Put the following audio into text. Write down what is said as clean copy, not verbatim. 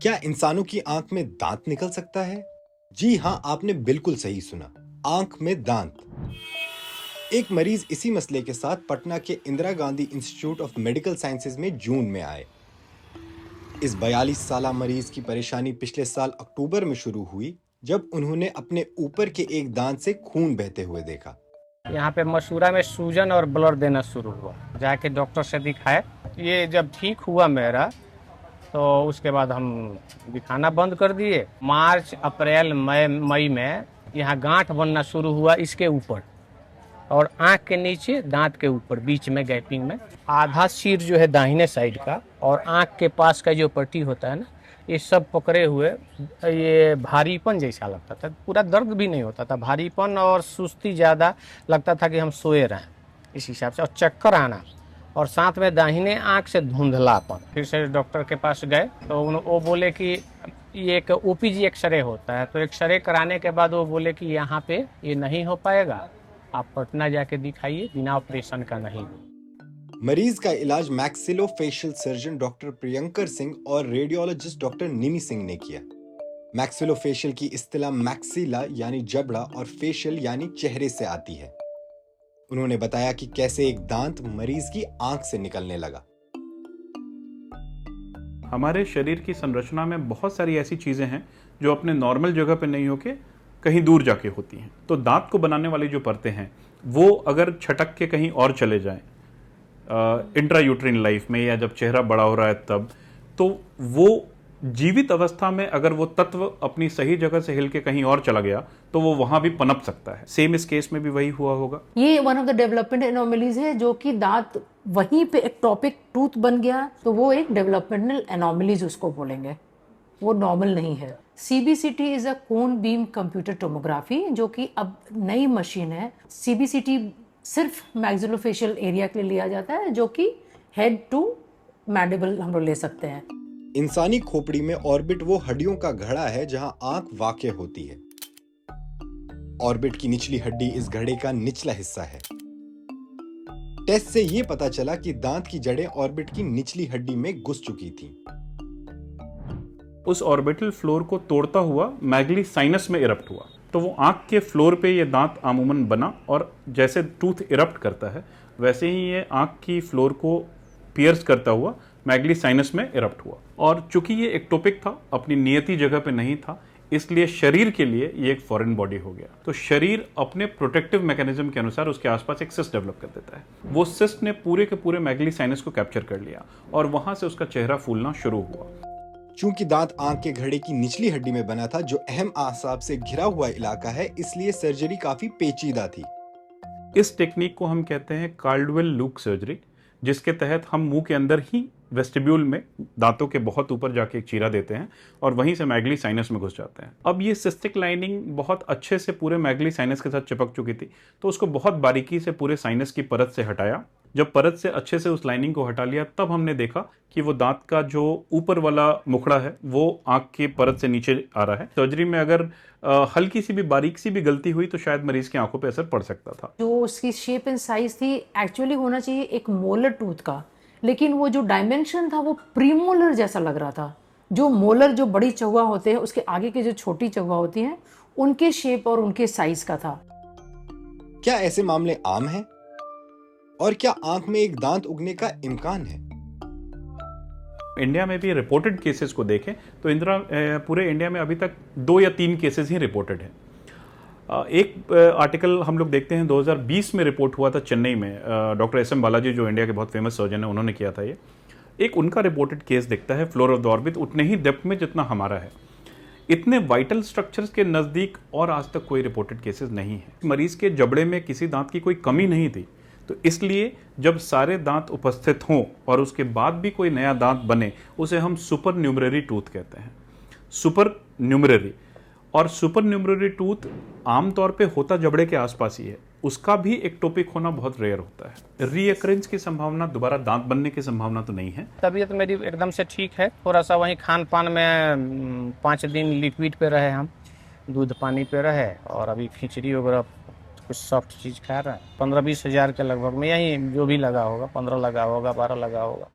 क्या इंसानों की आंख में दांत निकल सकता है? जी हां, आपने बिल्कुल सही सुना। आंख में दांत। एक मरीज इसी मसले के साथ पटना के Indira Gandhi institute of medical sciences में जून में आए। इस 42 साला मरीज की परेशानी पिछले साल अक्टूबर में शुरू हुई, जब उन्होंने अपने ऊपर के एक दांत से खून बहते हुए देखा। यहाँ पे मसूड़ा में सूजन और ब्लड देना शुरू हुआ। जाके डॉक्टर से दिखाए। ये जब ठीक हुआ मेरा, तो उसके बाद हम दिखाना बंद कर दिए। मार्च अप्रैल मई में यहाँ गांठ बनना शुरू हुआ इसके ऊपर, और आंख के नीचे दांत के ऊपर बीच में गैपिंग में। आधा सिर जो है दाहिने साइड का और आंख के पास का जो पट्टी होता है ना, ये सब पकड़े हुए ये भारीपन जैसा लगता था। पूरा दर्द भी नहीं होता था, भारीपन और सुस्ती ज़्यादा लगता था कि हम सोए रहें इस हिसाब से, और चक्कर आना, और साथ में दाहिने आंख से धुंधलापन। फिर से डॉक्टर के पास गए तो वो बोले कि ये एक ओपीजी एक्सरे होता है। तो एक्सरे कराने के बाद वो बोले कि यहाँ पे ये नहीं हो पाएगा, आप पटना जाके दिखाइए, बिना ऑपरेशन का नहीं। मरीज का इलाज maxillofacial surgeon doctor Priyankar Singh और रेडियोलॉजिस्ट डॉक्टर निमी सिंह ने किया। मैक्सिलोफेशियल की इस्तिलाह मैक्सिला यानी जबड़ा और फेशियल यानी चेहरे से आती है। उन्होंने बताया कि कैसे एक दांत मरीज की आंख से निकलने लगा। हमारे शरीर की संरचना में बहुत सारी ऐसी चीजें हैं जो अपने नॉर्मल जगह पे नहीं होके कहीं दूर जाके होती हैं। तो दांत को बनाने वाली जो परतें हैं वो अगर छटक के कहीं और चले जाएं इंट्रायूट्रिन लाइफ में, या जब चेहरा बड़ा हो रहा है तब, तो वो जीवित अवस्था में अगर वो तत्व अपनी सही जगह से हिल के कहीं और चला गया तो वो वहां भी पनप सकता है। सेम इस केस में भी वही हुआ होगा। ये one of the development anomalies है, जो कि दांत वहीं पे एक टॉपिक टूथ बन गया, तो वो एक डेवलपमेंटल एनोमलीज उसको बोलेंगे, वो नॉर्मल नहीं है। CBCT is a cone beam computer tomography, जो कि अब नई मशीन है। सीबीसीटी सिर्फ मैक्सिलोफेशियल एरिया के लिए लिया जाता है, जो कि हेड टू मैंडिबल हम लोग ले सकते हैं। इंसानी खोपड़ी में ऑर्बिट वो हड्डियों का घड़ा है जहां आंख वाक़ होती है। ऑर्बिट की निचली हड्डी इस घड़े का निचला हिस्सा है। टेस्ट से यह पता चला कि दांत की जड़ें ऑर्बिट की निचली हड्डी में घुस चुकी थीं। उस ऑर्बिटल फ्लोर को तोड़ता हुआ मैगली साइनस में इरप्ट हुआ। तो वो आंख के फ्लोर पे ये दांत अमूमन बना, और जैसे टूथ इरप्ट करता है वैसे ही ये आंख की फ्लोर को पियर्स करता हुआ मैगली साइनस में इरप्ट हुआ। और चूंकि ये एक्टोपिक था, अपनी नियति जगह पे नहीं था, इसलिए शरीर के लिए ये एक फॉरेन बॉडी हो गया। तो शरीर अपने प्रोटेक्टिव मैकेनिज्म के अनुसार उसके आसपास एक सिस्ट डेवलप कर देता है। वो सिस्ट ने पूरे के पूरे मैगली साइनस को कैप्चर कर लिया और वहां से उसका चेहरा फूलना शुरू हुआ। चूंकि दांत आंख के घड़े की निचली हड्डी में बना था, जो अहम आसाब से घिरा हुआ इलाका है, इसलिए सर्जरी काफी पेचीदा थी। इस टेक्निक को हम कहते हैं कार्डवेल लूक सर्जरी, जिसके तहत हम मुंह के अंदर ही वेस्टिब्यूल में दांतों के बहुत ऊपर जाके एक चीरा देते हैं और वहीं से मैगली साइनस में घुस जाते हैं। अब ये सिस्टिक लाइनिंग बहुत अच्छे से पूरे मैगली साइनस के साथ चिपक चुकी थी, तो उसको बहुत बारीकी से पूरे साइनस की परत से हटाया। जब परत से अच्छे से उस लाइनिंग को हटा लिया, तब हमने देखा कि वो दांत का जो ऊपर वाला मुखड़ा है वो आंख की परत से नीचे आ रहा है। सर्जरी में अगर हल्की सी भी बारीक सी भी गलती हुई तो शायद मरीज की आंखों पे असर पड़ सकता था। जो उसकी शेप एंड साइज थी एक्चुअली होना चाहिए एक मोलर टूथ का, लेकिन वो जो डायमेंशन था वो प्रीमोलर जैसा लग रहा था। जो मोलर जो बड़ी चौवा होते हैं, उसके आगे के जो छोटी चौवा होती हैं, उनके शेप और उनके साइज का था। क्या ऐसे मामले आम हैं? और क्या आंख में एक दांत उगने का इम्कान है? इंडिया में भी रिपोर्टेड केसेस को देखें तो पूरे इंडिया में अभी तक 2 या 3 केसेस ही रिपोर्टेड है। एक आर्टिकल हम लोग देखते हैं 2020 में रिपोर्ट हुआ था चेन्नई में, डॉक्टर एस एम बालाजी जो इंडिया के बहुत फेमस सर्जन है, उन्होंने किया था ये। एक उनका रिपोर्टेड केस दिखता है फ्लोर ऑफ द ऑर्बिट उतने ही डेप्थ में जितना हमारा है। इतने वाइटल स्ट्रक्चर्स के नज़दीक और आज तक कोई रिपोर्टेड केसेस नहीं है। मरीज के जबड़े में किसी दांत की कोई कमी नहीं थी, तो इसलिए जब सारे दांत उपस्थित हों और उसके बाद भी कोई नया दांत बने, उसे हम सुपर न्यूमररी टूथ कहते हैं। सुपर न्यूमररी और सुपर न्यूमररी टूथ आमतौर पे होता जबड़े के आसपास ही है, उसका भी एक टॉपिक होना बहुत रेयर होता है। रीअकरेंस की संभावना, दोबारा दांत बनने की संभावना तो नहीं है। तबीयत मेरी एकदम से ठीक है। थोड़ा सा वहीं खान पान में 5 दिन लिक्विड पे रहे, हम दूध पानी पे रहे, और अभी खिचड़ी वगैरह कुछ सॉफ्ट चीज़ खा रहा है। 15-20 हज़ार के लगभग में, यही जो भी लगा होगा, 15 लगा होगा, 12 लगा होगा।